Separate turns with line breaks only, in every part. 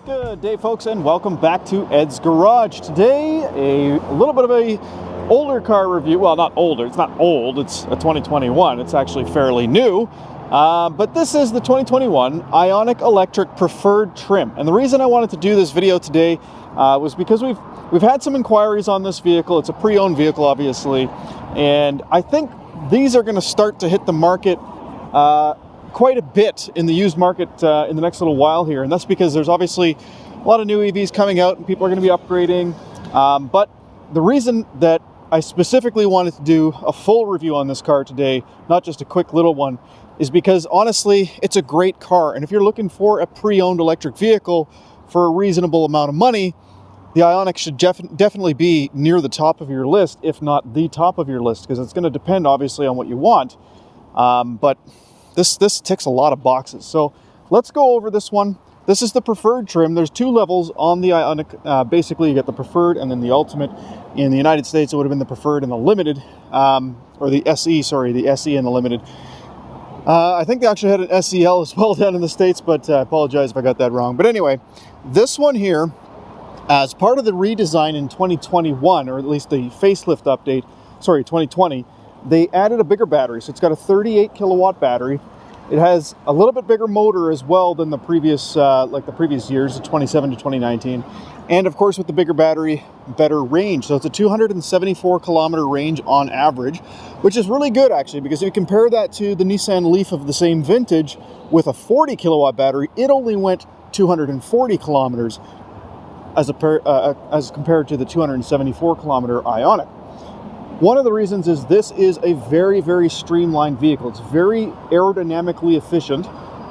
Good day, folks, and welcome back to Ed's Garage. Today, a little bit of a older car review. Well, not older. It's not old. It's a 2021. It's actually fairly new. But this is the 2021 Ioniq Electric Preferred Trim. And the reason I wanted to do this video today was because we've had some inquiries on this vehicle. It's a pre-owned vehicle, obviously. And I think these are going to start to hit the market quite a bit in the used market in the next little while here, and that's because there's obviously a lot of new EVs coming out and people are going to be upgrading. But the reason that I specifically wanted to do a full review on this car today, not just a quick little one, is because honestly it's a great car, and if you're looking for a pre-owned electric vehicle for a reasonable amount of money, the Ioniq should definitely be near the top of your list, if not the top of your list, because it's going to depend obviously on what you want. But this ticks a lot of boxes. So let's go over this one. This is the preferred trim. There's two levels on the Ioniq. Basically, you get the preferred and then the ultimate. In the United States, it would have been the preferred and the limited, or the SE, sorry, the SE and the limited. I think they actually had an SEL as well down in the States, but I apologize if I got that wrong. But anyway, this one here, as part of the redesign in 2021, or at least the facelift update, sorry, 2020, they added a bigger battery. So it's got a 38 kilowatt battery. It has a little bit bigger motor as well than the previous, like the previous years, the 27 to 2019. And of course, with the bigger battery, better range. So it's a 274 kilometer range on average, which is really good actually, because if you compare that to the Nissan Leaf of the same vintage with a 40 kilowatt battery, it only went 240 kilometers as compared to the 274 kilometer Ioniq. One of the reasons is this is a very, very streamlined vehicle. It's very aerodynamically efficient,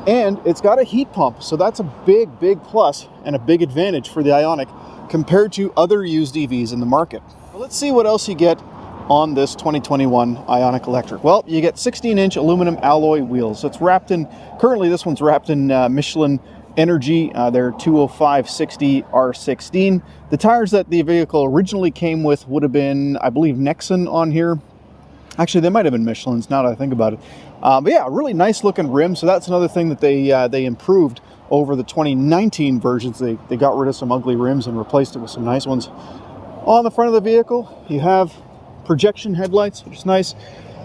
and it's got a heat pump. So that's a big, big plus and a big advantage for the Ioniq compared to other used EVs in the market. Well, let's see what else you get on this 2021 Ioniq Electric. Well, you get 16-inch aluminum alloy wheels. So it's wrapped in, currently this one's wrapped in Michelin Energy. They're 205/60 R16. The tires that the vehicle originally came with would have been, I believe, Nexen on here. Actually, they might have been Michelin's now that I think about it. But yeah, really nice looking rim. So that's another thing that they improved over the 2019 versions. They got rid of some ugly rims and replaced it with some nice ones. On the front of the vehicle, you have projection headlights, which is nice.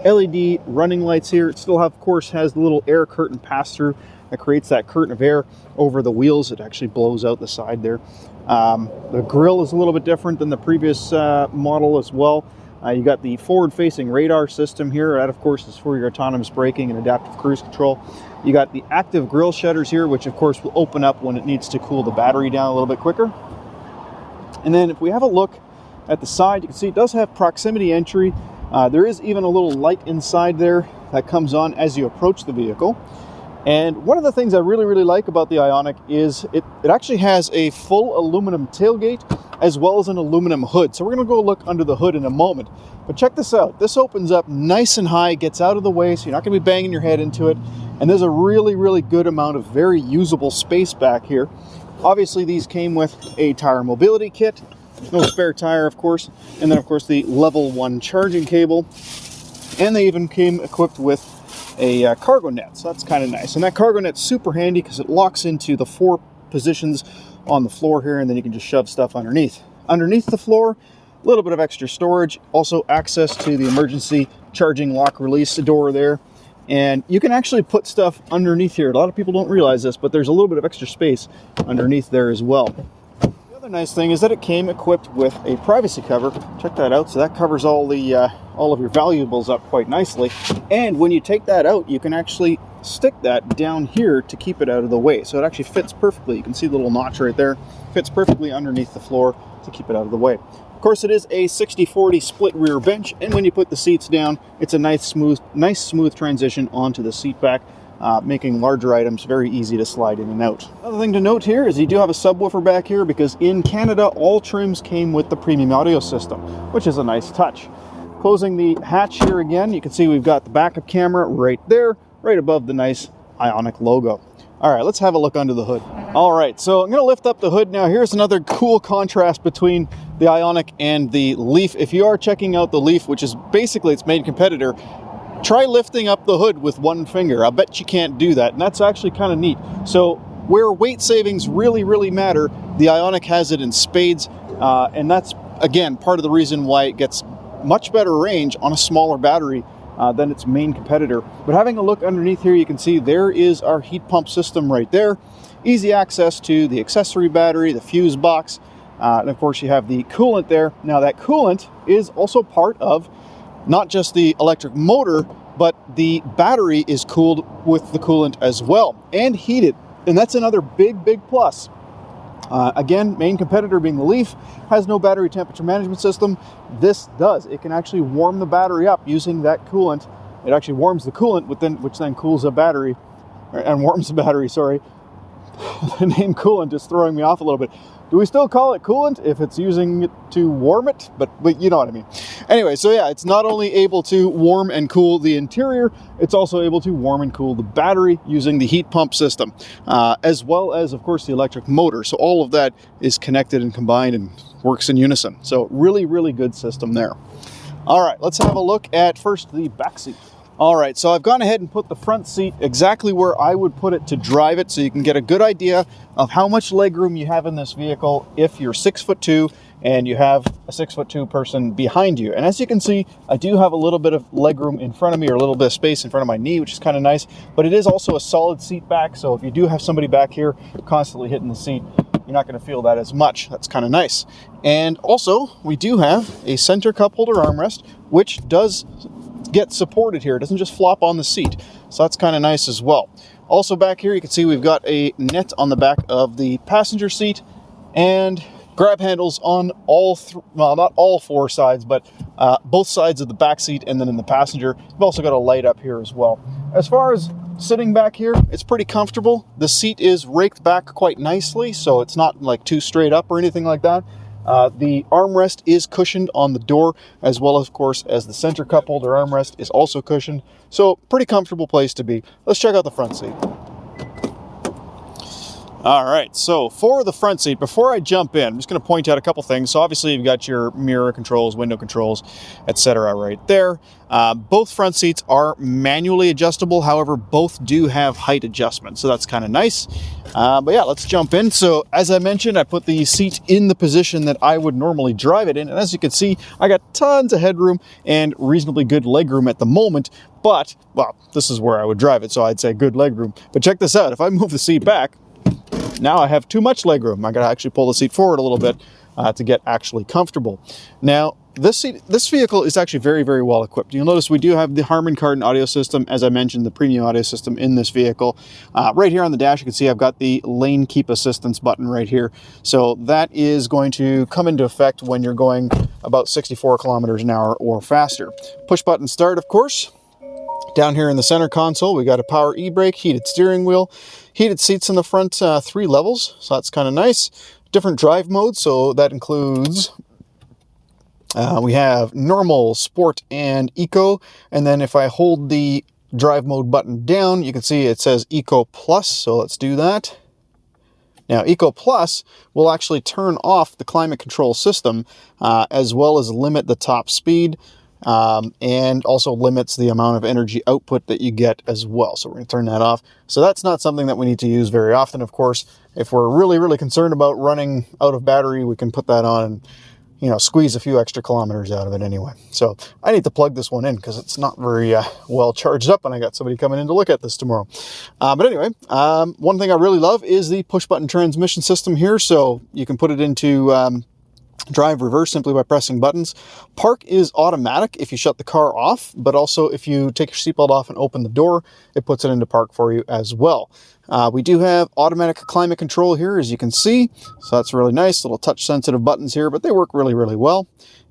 LED running lights here. It still, of course, has the little air curtain pass-through that creates that curtain of air over the wheels. It actually blows out the side there. The grille is a little bit different than the previous model as well. You got the forward-facing radar system here. That, of course, is for your autonomous braking and adaptive cruise control. You got the active grille shutters here, which, of course, will open up when it needs to cool the battery down a little bit quicker. And then if we have a look at the side, you can see it does have proximity entry. There is even a little light inside there that comes on as you approach the vehicle. And one of the things I really, really like about the Ioniq is it actually has a full aluminum tailgate as well as an aluminum hood. So we're going to go look under the hood in a moment. But check this out. This opens up nice and high, gets out of the way, so you're not going to be banging your head into it. And there's a really, really good amount of very usable space back here. Obviously, these came with a tire mobility kit. No spare tire, of course. And then, of course, the level 1 charging cable. And they even came equipped with a cargo net, so that's kind of nice. And that cargo net's super handy because it locks into the 4 positions on the floor here, and then you can just shove stuff underneath. Underneath the floor, a little bit of extra storage, also access to the emergency charging lock release door there. And you can actually put stuff underneath here. A lot of people don't realize this, but there's a little bit of extra space underneath there as well. The other nice thing is that it came equipped with a privacy cover. Check that out. So that covers all of your valuables up quite nicely. And when you take that out, you can actually stick that down here to keep it out of the way. So it actually fits perfectly. You can see the little notch right there. Fits perfectly underneath the floor to keep it out of the way. Of course, it is a 60/40 split rear bench, and when you put the seats down, it's a nice smooth transition onto the seat back, making larger items very easy to slide in and out. Another thing to note here is you do have a subwoofer back here, because in Canada, all trims came with the premium audio system, which is a nice touch. Closing the hatch here again, you can see we've got the backup camera right there, right above the nice Ioniq logo. All right, let's have a look under the hood. All right, so I'm gonna lift up the hood now. Here's another cool contrast between the Ioniq and the Leaf. If you are checking out the Leaf, which is basically its main competitor, try lifting up the hood with one finger. I bet you can't do that, and that's actually kind of neat. So where weight savings really matter, the Ioniq has it in spades, and that's, again, part of the reason why it gets much better range on a smaller battery than its main competitor. But having a look underneath here, you can see there is our heat pump system right there. Easy access to the accessory battery, the fuse box, and of course you have the coolant there. Now that coolant is also part of not just the electric motor, but the battery is cooled with the coolant as well and heated, and that's another big plus. Again, main competitor being the Leaf has no battery temperature management system. This does. It can actually warm the battery up using that coolant. It actually warms the coolant, which then cools the battery, and warms the battery, sorry. The name coolant is throwing me off a little bit. Do we still call it coolant if it's using it to warm it? But you know what I mean. Anyway, so yeah, it's not only able to warm and cool the interior, it's also able to warm and cool the battery using the heat pump system, as well as, of course, the electric motor. So all of that is connected and combined and works in unison. So really good system there. All right, let's have a look at first the back seat. All right, so I've gone ahead and put the front seat exactly where I would put it to drive it, so you can get a good idea of how much legroom you have in this vehicle if you're 6'2" and you have a 6'2" person behind you. And as you can see, I do have a little bit of legroom in front of me, or a little bit of space in front of my knee, which is kind of nice. But it is also a solid seat back, so if you do have somebody back here constantly hitting the seat, you're not going to feel that as much. That's kind of nice. And also, we do have a center cup holder armrest, which does get supported here. It doesn't just flop on the seat, so that's kind of nice as well. Also back here, you can see we've got a net on the back of the passenger seat and grab handles on well, not all four sides, but both sides of the back seat and then in the passenger. We've also got a light up here as well. As far as sitting back here, it's pretty comfortable. The seat is raked back quite nicely, so it's not like too straight up or anything like that. The armrest is cushioned on the door, as well, of course, as the center cup holder armrest is also cushioned. So pretty comfortable place to be. Let's check out the front seat. All right, so for the front seat, before I jump in, I'm just going to point out a couple things. So obviously you've got your mirror controls, window controls, etc. right there. Both front seats are manually adjustable. However, both do have height adjustment, so that's kind of nice. But yeah, let's jump in. So as I mentioned, I put the seat in the position that I would normally drive it in. And as you can see, I got tons of headroom and reasonably good legroom at the moment. But, well, this is where I would drive it, so I'd say good legroom. But check this out. If I move the seat back, now I have too much legroom. I got to actually pull the seat forward a little bit to get actually comfortable. Now, this vehicle is actually very well equipped. You'll notice we do have the Harman Kardon audio system, as I mentioned, the premium audio system in this vehicle. Right here on the dash, you can see I've got the lane keep assistance button right here. So that is going to come into effect when you're going about 64 kilometers an hour or faster. Push button start, of course. Down here in the center console, we got a power e-brake, heated steering wheel, heated seats in the front, 3 levels, so that's kind of nice. Different drive modes, so that includes, we have normal, sport, and eco, and then if I hold the drive mode button down, you can see it says Eco Plus, so let's do that. Now, Eco Plus will actually turn off the climate control system, as well as limit the top speed, and also limits the amount of energy output that you get as well. So we're going to turn that off. So that's not something that we need to use very often, of course. If we're really concerned about running out of battery, we can put that on and, you know, squeeze a few extra kilometers out of it anyway. So I need to plug this one in because it's not very well charged up, and I got somebody coming in to look at this tomorrow. But anyway, one thing I really love is the push button transmission system here. So you can put it into drive reverse simply by pressing buttons. Park is automatic if you shut the car off, but also if you take your seatbelt off and open the door, it puts it into park for you as well. We do have automatic climate control here, as you can see, so that's really nice. Little touch sensitive buttons here, but they work really well.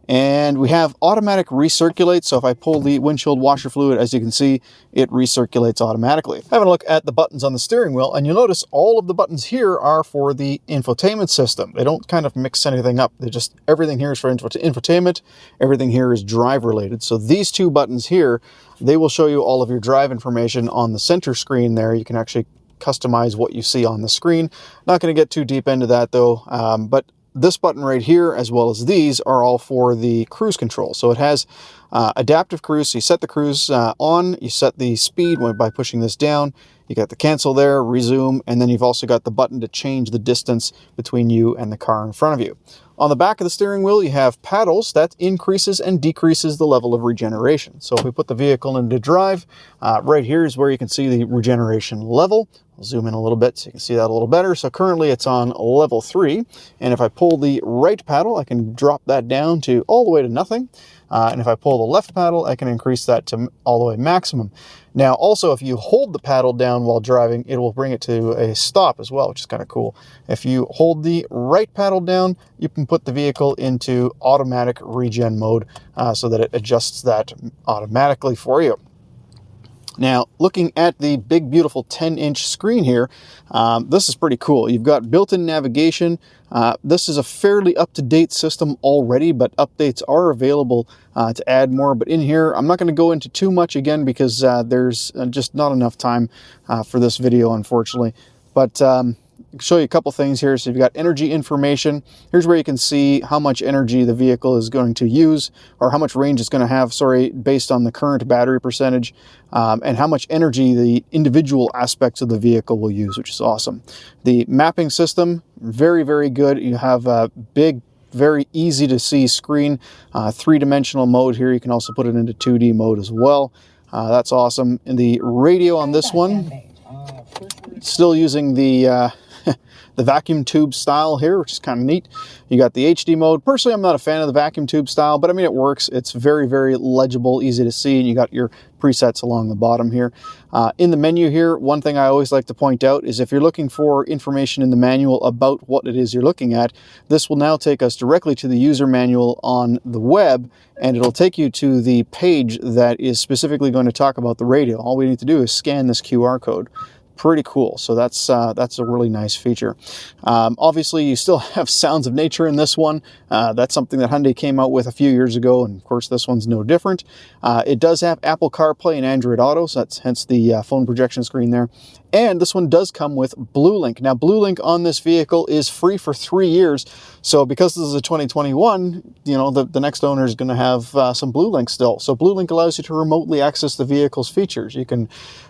And we have automatic recirculate, so if I pull the windshield washer fluid, as you can see, it recirculates automatically. Having a look at the buttons on the steering wheel, and you'll notice all of the buttons here are for the infotainment system. They don't kind of mix anything up. They just, everything here is for infotainment, everything here is drive related. So these two buttons here, they will show you all of your drive information on the center screen there. You can actually customize what you see on the screen. Not going to get too deep into that though, but this button right here, as well as these, are all for the cruise control. So it has adaptive cruise. So you set the cruise on, you set the speed by pushing this down. You got the cancel there, resume, and then you've also got the button to change the distance between you and the car in front of you. On the back of the steering wheel, you have paddles that increases and decreases the level of regeneration. So if we put the vehicle into drive, right here is where you can see the regeneration level. I'll zoom in a little bit so you can see that a little better. So currently it's on level 3. And if I pull the right paddle, I can drop that down to all the way to nothing. And if I pull the left paddle, I can increase that to all the way maximum. Now, also, if you hold the paddle down while driving, it will bring it to a stop as well, which is kind of cool. If you hold the right paddle down, you can put the vehicle into automatic regen mode so that it adjusts that automatically for you. Now, looking at the big, beautiful 10-inch screen here, this is pretty cool. You've got built-in navigation. This is a fairly up-to-date system already, but updates are available to add more. But in here, I'm not going to go into too much again because there's just not enough time for this video, unfortunately. But I can show you a couple things here. So you've got energy information. Here's where you can see how much energy the vehicle is going to use, or how much range it's going to have, based on the current battery percentage, and how much energy the individual aspects of the vehicle will use, which is awesome. The mapping system, very, very good. You have a big, very easy to see screen, 3-dimensional mode here. You can also put it into 2D mode as well. That's awesome. And the radio on this one, still using the the vacuum tube style here, which is kind of neat. You got the HD mode. Personally, I'm not a fan of the vacuum tube style, but I mean, it works. It's very, very legible, easy to see, and you got your presets along the bottom here. In the menu here, one thing I always like to point out is if you're looking for information in the manual about what it is you're looking at, this will now take us directly to the user manual on the web, and it'll take you to the page that is specifically going to talk about the radio. All we need to do is scan this QR code. Pretty cool. So that's a really nice feature. Obviously, you still have sounds of nature in this one. That's something that Hyundai came out with a few years ago, and of course this one's no different. It does have Apple CarPlay and Android Auto, so that's hence the phone projection screen there. And this one does come with BlueLink. Now, BlueLink on this vehicle is free for 3 years. So because this is a 2021, you know, the next owner is going to have some BlueLink still. So BlueLink allows you to remotely access the vehicle's features. You can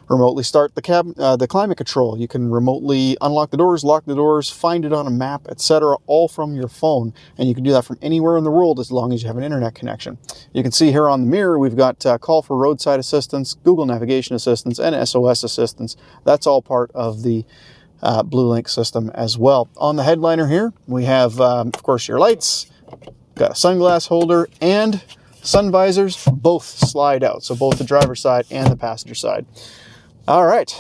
remotely start the climate control. You can remotely unlock the doors, lock the doors, find it on a map, etc., all from your phone. And you can do that from anywhere in the world as long as you have an internet connection. You can see here on the mirror, we've got call for roadside assistance, Google navigation assistance, and SOS assistance. That's all part of the BlueLink system as well. On the headliner here, we have, of course, your lights, got a sunglass holder, and sun visors both slide out. So both the driver's side and the passenger side. All right.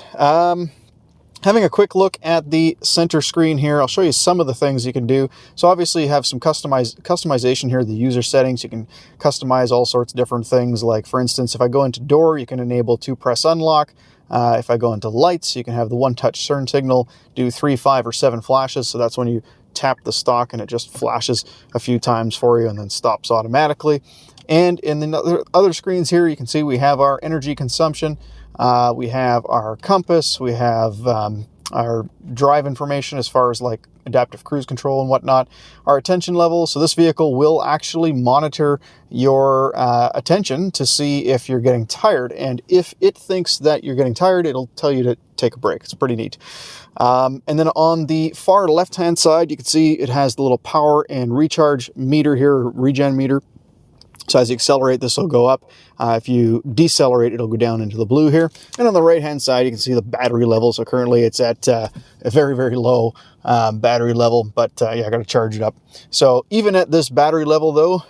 Having a quick look at the center screen here, I'll show you some of the things you can do. So obviously you have some customization here, the user settings. You can customize all sorts of different things. Like, for instance, if I go into door, you can enable 2-press unlock. If I go into lights, you can have the one-touch turn signal, do 3, 5, or 7 flashes. So that's when you tap the stalk and it just flashes a few times for you and then stops automatically. And in the other screens here, you can see we have our energy consumption. We have our compass. We have our drive information as far as like adaptive cruise control and whatnot. Our attention level. So this vehicle will actually monitor your attention to see if you're getting tired. And if it thinks that you're getting tired, it'll tell you to take a break. It's pretty neat. And then on the far left-hand side, you can see it has the little power and recharge meter here, regen meter. So as you accelerate, this will go up. If you decelerate, it'll go down into the blue here. And on the right-hand side, you can see the battery level. So currently it's at a very, very low battery level, but yeah, I got to charge it up. So even at this battery level, though,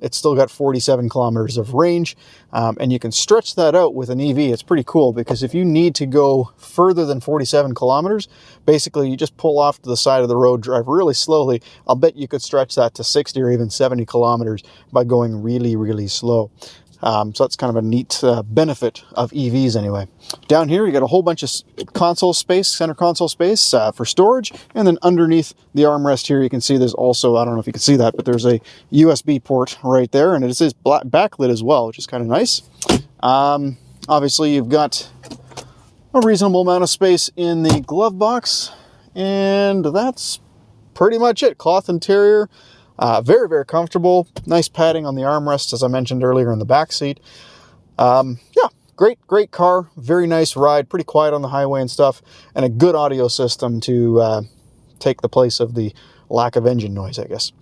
it's still got 47 kilometers of range. And you can stretch that out with an EV. It's pretty cool because if you need to go further than 47 kilometers, basically you just pull off to the side of the road, drive really slowly. I'll bet you could stretch that to 60 or even 70 kilometers by going really, really slow. So that's kind of a neat benefit of EVs anyway. Down here, you got a whole bunch of console space, center console space for storage. And then underneath the armrest here, you can see there's also, I don't know if you can see that, but there's a USB port right there. And it is backlit as well, which is kind of nice. Obviously, you've got a reasonable amount of space in the glove box. And that's pretty much it. Cloth interior. Very, very comfortable. Nice padding on the armrest, as I mentioned earlier, in the back seat. Yeah, great car, very nice ride, pretty quiet on the highway and stuff, and a good audio system to take the place of the lack of engine noise, I guess.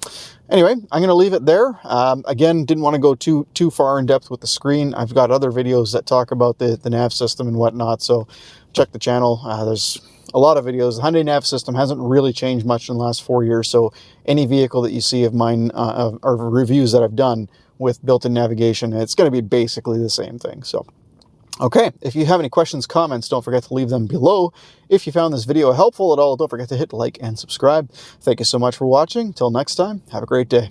Anyway, I'm going to leave it there. Again, didn't want to go too far in depth with the screen. I've got other videos that talk about the nav system and whatnot, so check the channel. There's a lot of videos. The Hyundai nav system hasn't really changed much in the last 4 years, so any vehicle that you see of mine, or reviews that I've done with built-in navigation, it's going to be basically the same thing. So, okay, if you have any questions, comments, don't forget to leave them below. If you found this video helpful at all, don't forget to hit like and subscribe. Thank you so much for watching. Till next time, have a great day.